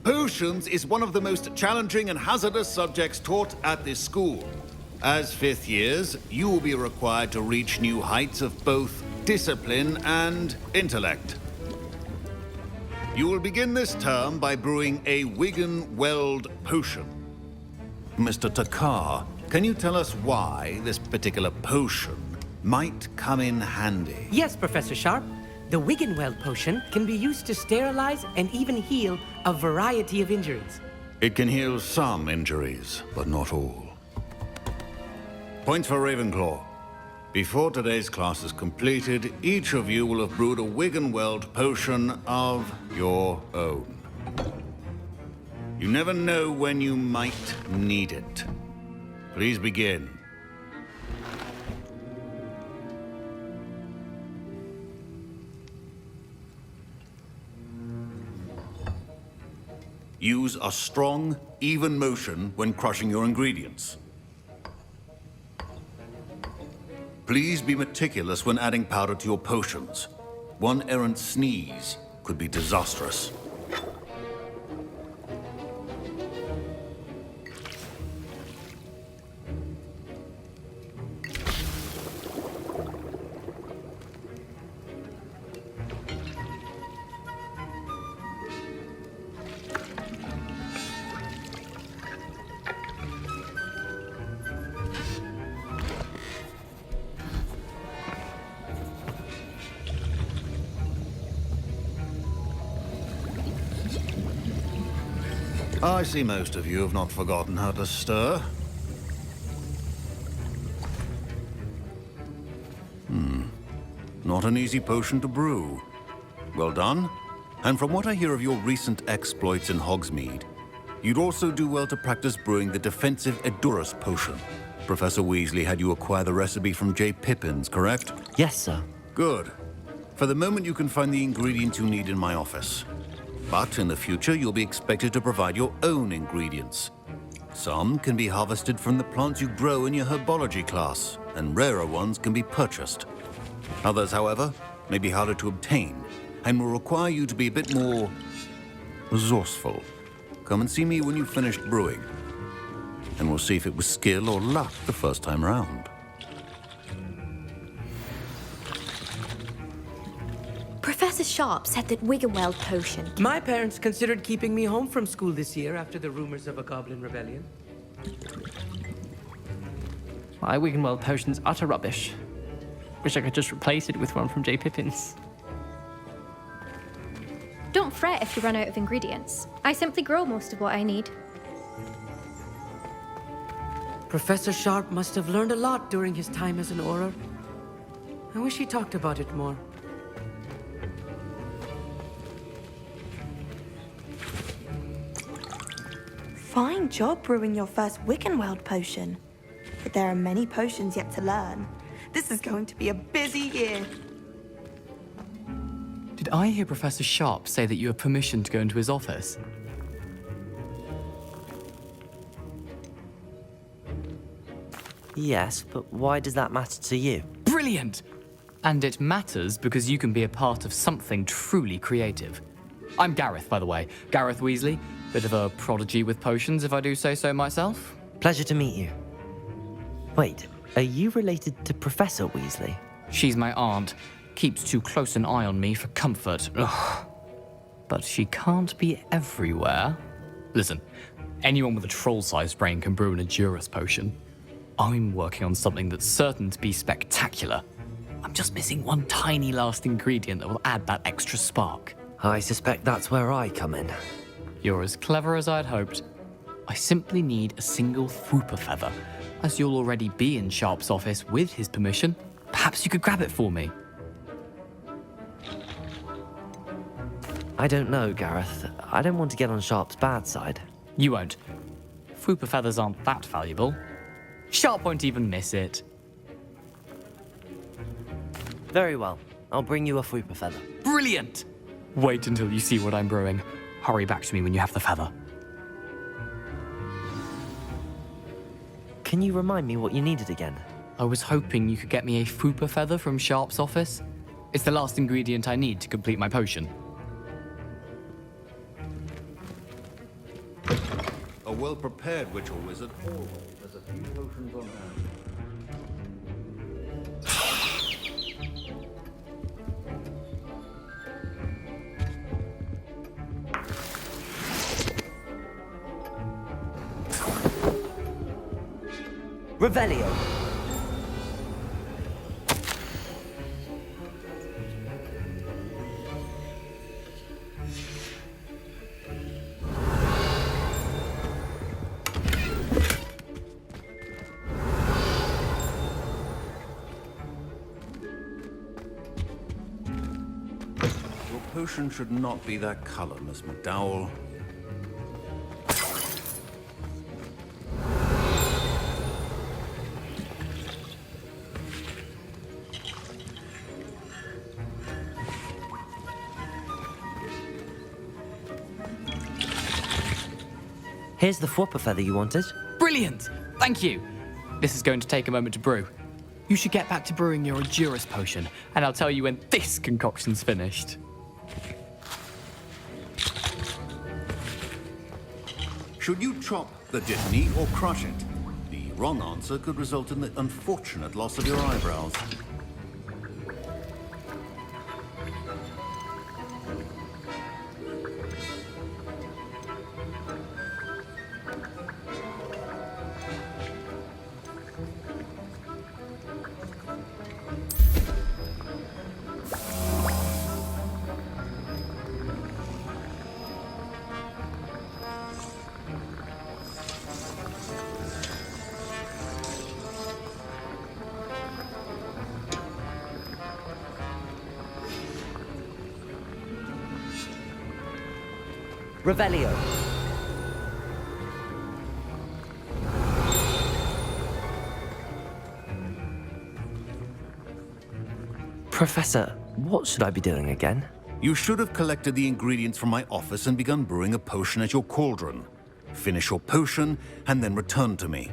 Potions is one of the most challenging and hazardous subjects taught at this school. As fifth years, you will be required to reach new heights of both discipline and intellect. You will begin this term by brewing a Wiggenweld potion. Mr. Takar, can you tell us why this particular potion might come in handy? Yes, Professor Sharp. The Wiggenweld potion can be used to sterilize and even heal a variety of injuries. It can heal some injuries, but not all. Points for Ravenclaw. Before today's class is completed, each of you will have brewed a Wiggenweld potion of your own. You never know when you might need it. Please begin. Use a strong, even motion when crushing your ingredients. Please be meticulous when adding powder to your potions. One errant sneeze could be disastrous. I see most of you have not forgotten how to stir. Not an easy potion to brew. Well done. And from what I hear of your recent exploits in Hogsmeade, you'd also do well to practice brewing the defensive Edurus potion. Professor Weasley had you acquire the recipe from J. Pippin's, correct? Yes, sir. Good. For the moment, you can find the ingredients you need in my office. But in the future, you'll be expected to provide your own ingredients. Some can be harvested from the plants you grow in your herbology class, and rarer ones can be purchased. Others, however, may be harder to obtain, and will require you to be a bit more resourceful. Come and see me when you've finished brewing, and we'll see if it was skill or luck the first time round. Professor Sharp said that Wiggenweld potion... My parents considered keeping me home from school this year after the rumors of a goblin rebellion. My Wiggenweld potion's utter rubbish. Wish I could just replace it with one from J. Pippin's. Don't fret if you run out of ingredients. I simply grow most of what I need. Professor Sharp must have learned a lot during his time as an Auror. I wish he talked about it more. Fine job brewing your first Wiggenweld potion. But there are many potions yet to learn. This is going to be a busy year. Did I hear Professor Sharp say that you have permission to go into his office? Yes, but why does that matter to you? Brilliant! And it matters because you can be a part of something truly creative. I'm Gareth, by the way. Gareth Weasley. Bit of a prodigy with potions, if I do say so myself. Pleasure to meet you. Wait, are you related to Professor Weasley? She's my aunt. Keeps too close an eye on me for comfort. Ugh. But she can't be everywhere. Listen, anyone with a troll-sized brain can brew an Edurus potion. I'm working on something that's certain to be spectacular. I'm just missing one tiny last ingredient that will add that extra spark. I suspect that's where I come in. You're as clever as I'd hoped. I simply need a single Fwooper feather. As you'll already be in Sharp's office with his permission, perhaps you could grab it for me. I don't know, Gareth. I don't want to get on Sharp's bad side. You won't. Fwooper feathers aren't that valuable. Sharp won't even miss it. Very well. I'll bring you a Fwooper feather. Brilliant! Wait until you see what I'm brewing. Hurry back to me when you have the feather. Can you remind me what you needed again? I was hoping you could get me a Fwooper feather from Sharp's office. It's the last ingredient I need to complete my potion. well-prepared witch or wizard always has a few potions on hand. Revelio. Your potion should not be that color, Miss McDowell. Here's the Fwopper feather you wanted. Brilliant! Thank you! This is going to take a moment to brew. You should get back to brewing your Endurus potion, and I'll tell you when this concoction's finished. Should you chop the dittany or crush it? The wrong answer could result in the unfortunate loss of your eyebrows. Revelio. Professor, what should I be doing again? You should have collected the ingredients from my office and begun brewing a potion at your cauldron. Finish your potion and then return to me.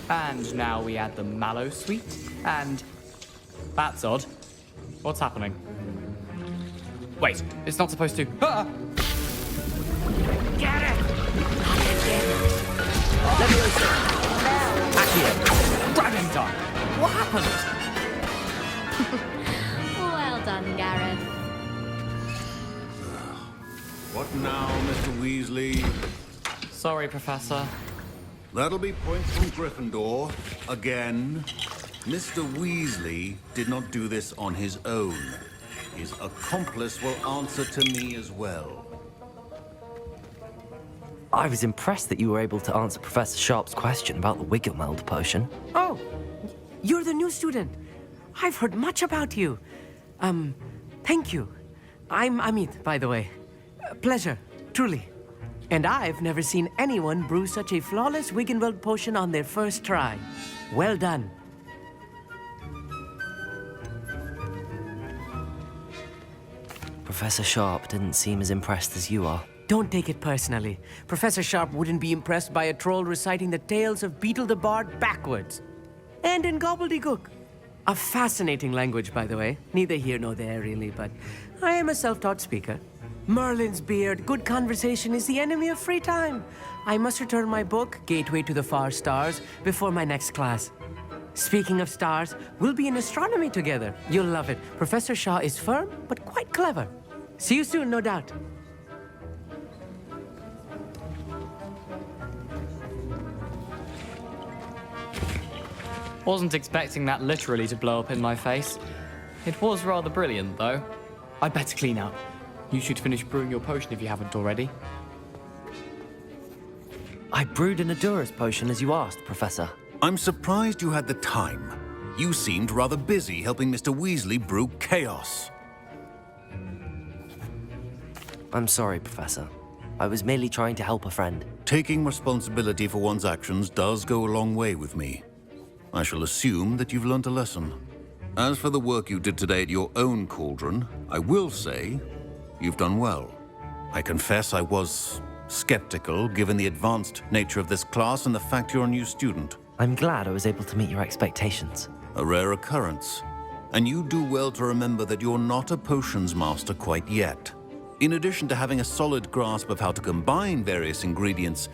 And now we add the mallow sweet, and... That's odd. What's happening? Wait, it's not supposed to... Ah! Get it! Accio. Dragon time! What happened? Well done, Gareth. What now, Mr. Weasley? Sorry, Professor. That'll be points from Gryffindor. Again. Mr. Weasley did not do this on his own. His accomplice will answer to me as well. I was impressed that you were able to answer Professor Sharp's question about the Wiggenweld potion. Oh, you're the new student. I've heard much about you. Thank you. I'm Amit, by the way. Pleasure, truly. And I've never seen anyone brew such a flawless Wiggenweld potion on their first try. Well done. Professor Sharp didn't seem as impressed as you are. Don't take it personally. Professor Sharp wouldn't be impressed by a troll reciting the tales of Beetle the Bard backwards. And in gobbledygook. A fascinating language, by the way. Neither here nor there, really, but I am a self-taught speaker. Merlin's beard, good conversation is the enemy of free time. I must return my book, Gateway to the Far Stars, before my next class. Speaking of stars, we'll be in astronomy together. You'll love it. Professor Shaw is firm, but quite clever. See you soon, no doubt. Wasn't expecting that literally to blow up in my face. It was rather brilliant, though. I'd better clean up. You should finish brewing your potion if you haven't already. I brewed an Endurus potion as you asked, Professor. I'm surprised you had the time. You seemed rather busy helping Mr. Weasley brew chaos. I'm sorry, Professor. I was merely trying to help a friend. Taking responsibility for one's actions does go a long way with me. I shall assume that you've learnt a lesson. As for the work you did today at your own cauldron, I will say you've done well. I confess I was skeptical, given the advanced nature of this class and the fact you're a new student. I'm glad I was able to meet your expectations. A rare occurrence. And you do well to remember that you're not a potions master quite yet. In addition to having a solid grasp of how to combine various ingredients,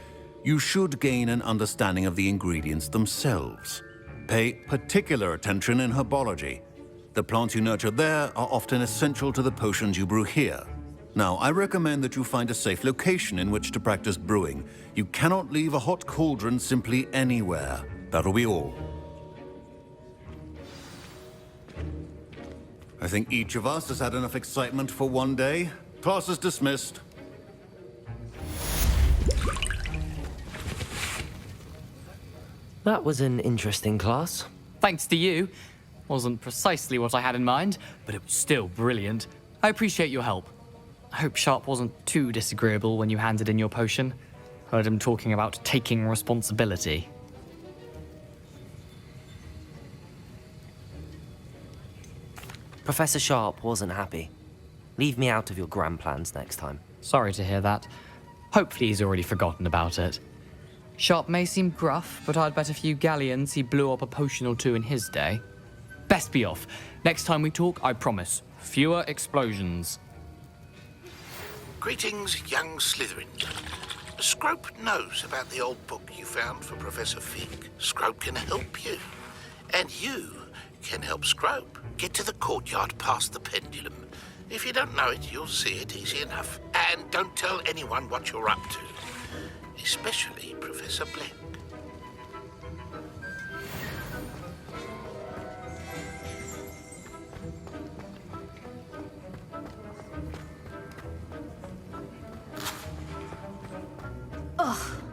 you should gain an understanding of the ingredients themselves. Pay particular attention in herbology. The plants you nurture there are often essential to the potions you brew here. Now, I recommend that you find a safe location in which to practice brewing. You cannot leave a hot cauldron simply anywhere. That'll be all. I think each of us has had enough excitement for one day. Class is dismissed. That was an interesting class. Thanks to you. Wasn't precisely what I had in mind, but it was still brilliant. I appreciate your help. I hope Sharp wasn't too disagreeable when you handed in your potion. Heard him talking about taking responsibility. Professor Sharp wasn't happy. Leave me out of your grand plans next time. Sorry to hear that. Hopefully he's already forgotten about it. Sharp may seem gruff, but I'd bet a few galleons he blew up a potion or two in his day. Best be off. Next time we talk, I promise, fewer explosions. Greetings, young Slytherin. Scrope knows about the old book you found for Professor Fig. Scrope can help you. And you can help Scrope. Get to the courtyard past the pendulum. If you don't know it, you'll see it easy enough. And don't tell anyone what you're up to. Especially Professor Black.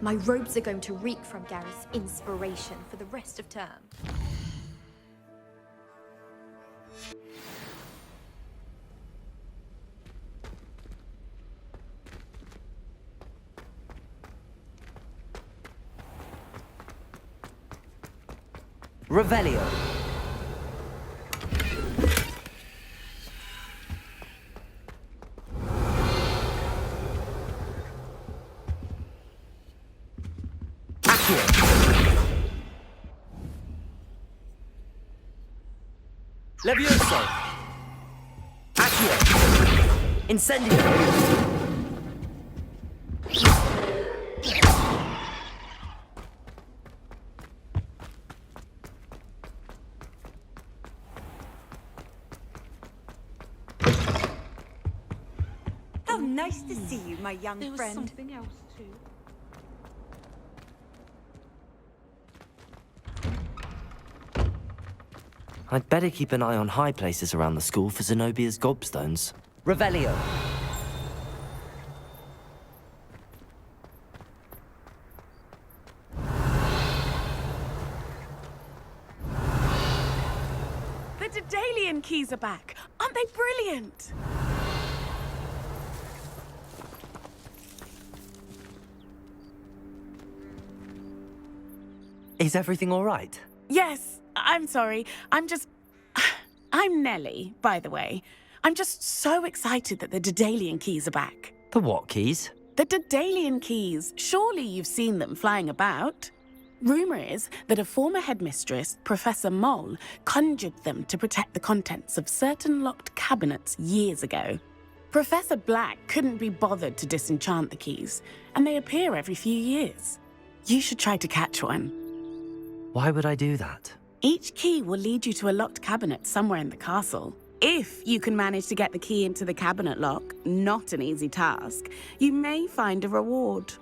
My robes are going to reek from Gareth's inspiration for the rest of term. Revelio. Levioso! Accio! Incendio! How nice to see you, my young There was friend. something else too. I'd better keep an eye on high places around the school for Zenobia's gobstones. Revelio. The Daedalian keys are back. Aren't they brilliant? Is everything all right? Yes, I'm sorry. I'm Nellie, by the way. I'm just so excited that the Daedalian keys are back. The what keys? The Daedalian keys. Surely you've seen them flying about. Rumour is that a former headmistress, Professor Mole, conjured them to protect the contents of certain locked cabinets years ago. Professor Black couldn't be bothered to disenchant the keys, and they appear every few years. You should try to catch one. Why would I do that? Each key will lead you to a locked cabinet somewhere in the castle. If you can manage to get the key into the cabinet lock, not an easy task, you may find a reward.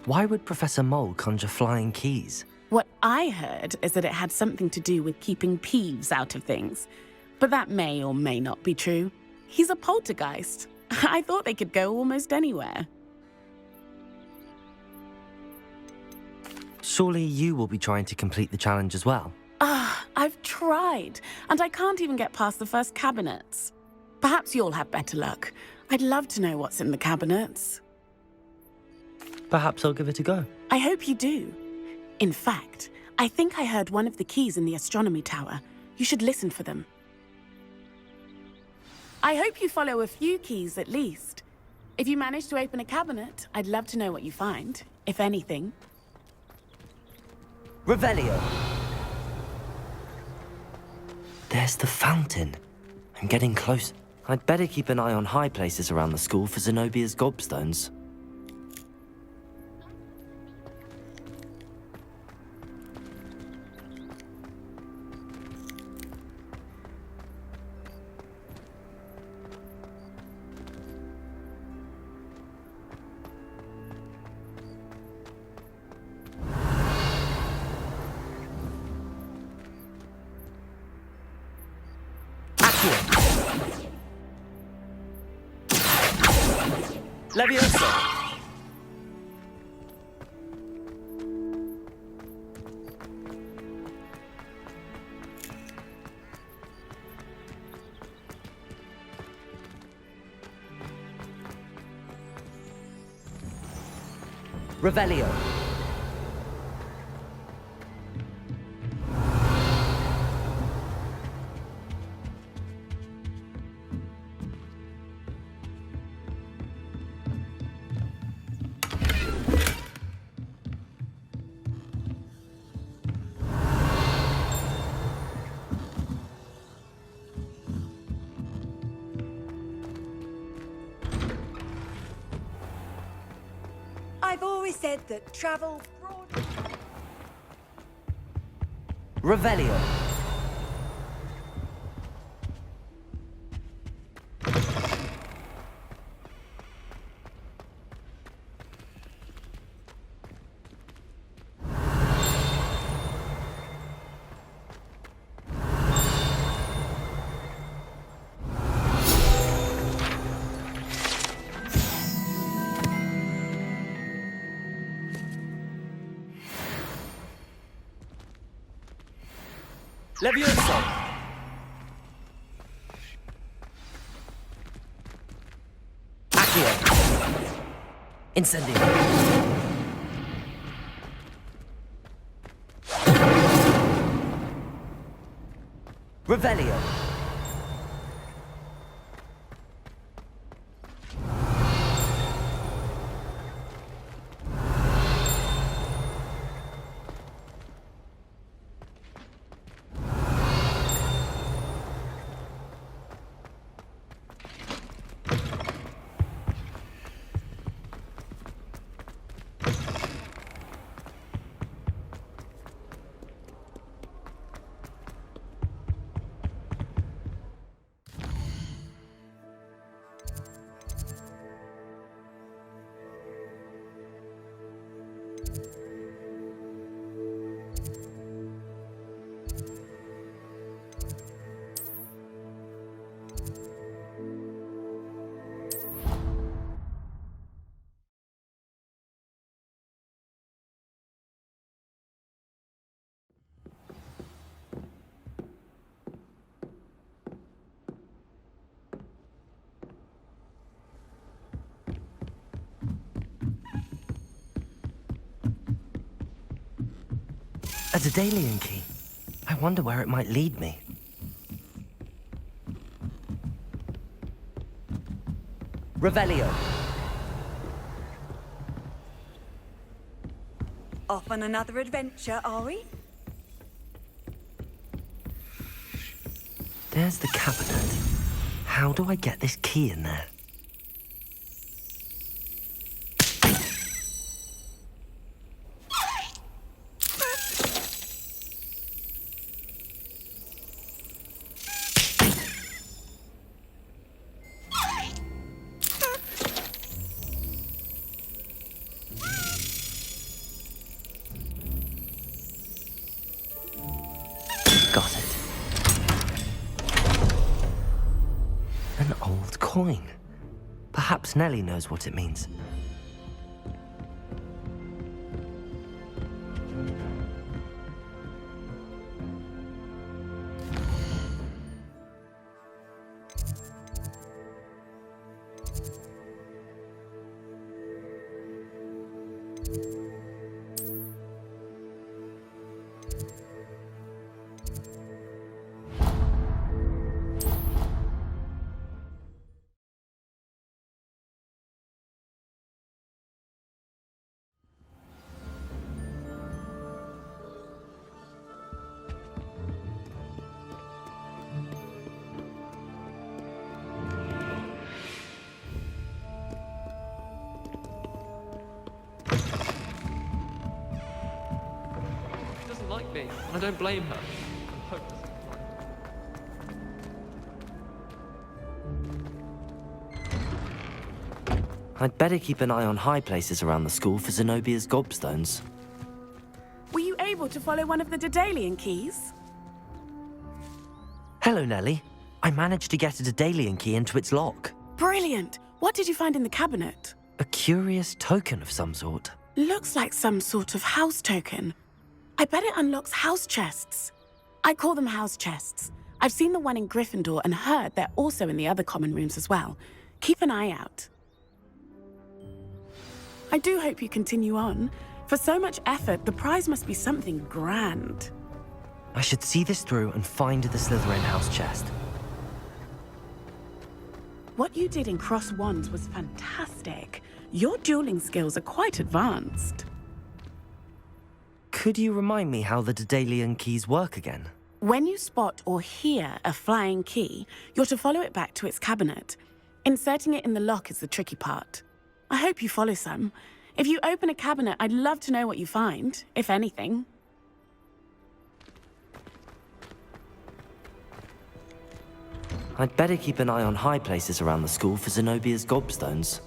Why would Professor Mole conjure flying keys? What I heard is that it had something to do with keeping Peeves out of things. But that may or may not be true. He's a poltergeist. I thought they could go almost anywhere. Surely you will be trying to complete the challenge as well. I I've tried, and I can't even get past the first cabinets. Perhaps you'll have better luck. I'd love to know what's in the cabinets. Perhaps I'll give it a go. I hope you do. In fact, I think I heard one of the keys in the astronomy tower. You should listen for them. I hope you follow a few keys at least. If you manage to open a cabinet, I'd love to know what you find, if anything. Revelio. There's the fountain. I'm getting close. I'd better keep an eye on high places around the school for Zenobia's gobstones. Leviosa! Revelio. I've always said that travel broad... Revelio. Leviosa! Accio! Incendio! Revelio! A Daedalian key. I wonder where it might lead me. Revelio. Off on another adventure, are we? There's the cabinet. How do I get this key in there? Got it. An old coin. Perhaps Nellie knows what it means. She doesn't like me, and I don't blame her. I'm hopeless. I'd better keep an eye on high places around the school for Zenobia's gobstones. Were you able to follow one of the Daedalian keys? Hello, Nellie. I managed to get a Daedalian key into its lock. Brilliant! What did you find in the cabinet? A curious token of some sort. Looks like some sort of house token. I bet it unlocks house chests. I call them house chests. I've seen the one in Gryffindor and heard they're also in the other common rooms as well. Keep an eye out. I do hope you continue on. For so much effort, the prize must be something grand. I should see this through and find the Slytherin house chest. What you did in Cross Wands was fantastic. Your dueling skills are quite advanced. Could you remind me how the Daedalian keys work again? When you spot or hear a flying key, you're to follow it back to its cabinet. Inserting it in the lock is the tricky part. I hope you follow some. If you open a cabinet, I'd love to know what you find, if anything. I'd better keep an eye on high places around the school for Zenobia's gobstones.